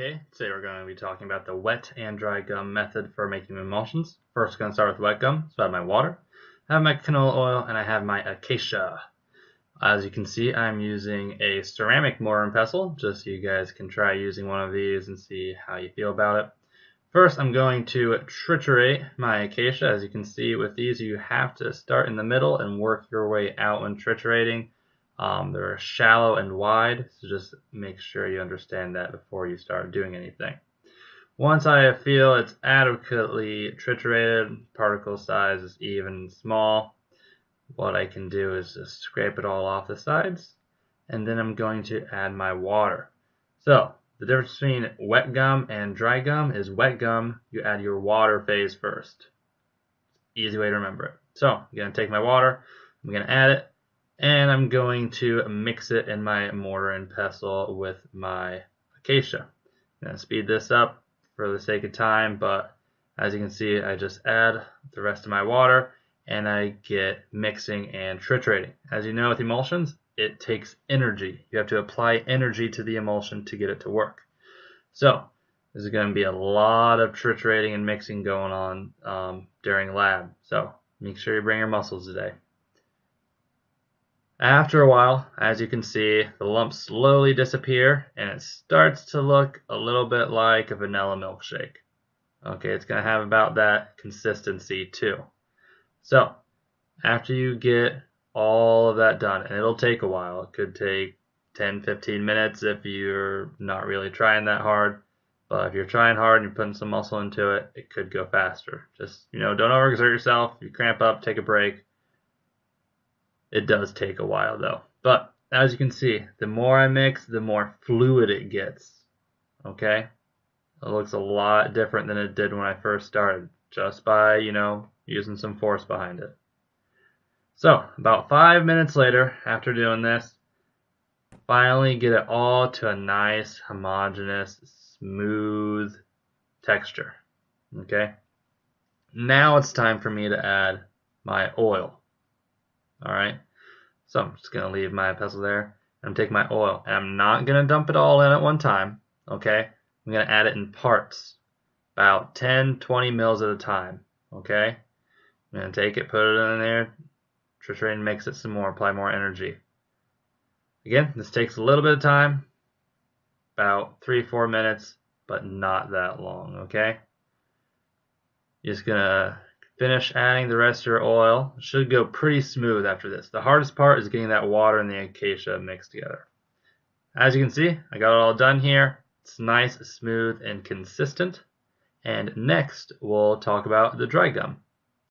Okay, today we're going to be talking about the wet and dry gum method for making emulsions. First, I'm going to start with wet gum. So I have my water, I have my canola oil, and I have my acacia. As you can see, I'm using a ceramic mortar and pestle, just so you guys can try using one of these and see how you feel about it. First, I'm going to triturate my acacia. As you can see with these, you have to start in the middle and work your way out when triturating. They're shallow and wide, so just make sure you understand that before you start doing anything. Once I feel it's adequately triturated, particle size is even and small, what I can do is just scrape it all off the sides, and then I'm going to add my water. So the difference between wet gum and dry gum is wet gum, you add your water phase first. Easy way to remember it. So I'm going to take my water, I'm going to add it, and I'm going to mix it in my mortar and pestle with my acacia. I'm going to speed this up for the sake of time, but as you can see, I just add the rest of my water and I get mixing and triturating. As you know with emulsions, it takes energy. You have to apply energy to the emulsion to get it to work. So this is going to be a lot of triturating and mixing going on during lab. So make sure you bring your muscles today. After a while, as you can see, the lumps slowly disappear and it starts to look a little bit like a vanilla milkshake. Okay, it's going to have about that consistency too. So, after you get all of that done, and it'll take a while, it could take 10-15 minutes if you're not really trying that hard, but if you're trying hard and you're putting some muscle into it, it could go faster. Just, don't overexert yourself. If you cramp up, take a break. It does take a while though. But as you can see, the more I mix, the more fluid it gets. Okay? It looks a lot different than it did when I first started, just by, using some force behind it. So, about 5 minutes later, after doing this, finally get it all to a nice, homogeneous, smooth texture. Okay? Now it's time for me to add my oil. Alright? So I'm just going to leave my pestle there. I'm going to take my oil, and I'm not going to dump it all in at one time. Okay? I'm going to add it in parts, about 10-20 mils at a time. Okay? I'm going to take it, put it in there, triturate and mix it some more, apply more energy. Again, this takes a little bit of time, about 3-4 minutes, but not that long. Okay? You're just going to finish adding the rest of your oil. It should go pretty smooth after this. The hardest part is getting that water and the acacia mixed together. As you can see, I got it all done here. It's nice, smooth, and consistent. And next, we'll talk about the dry gum.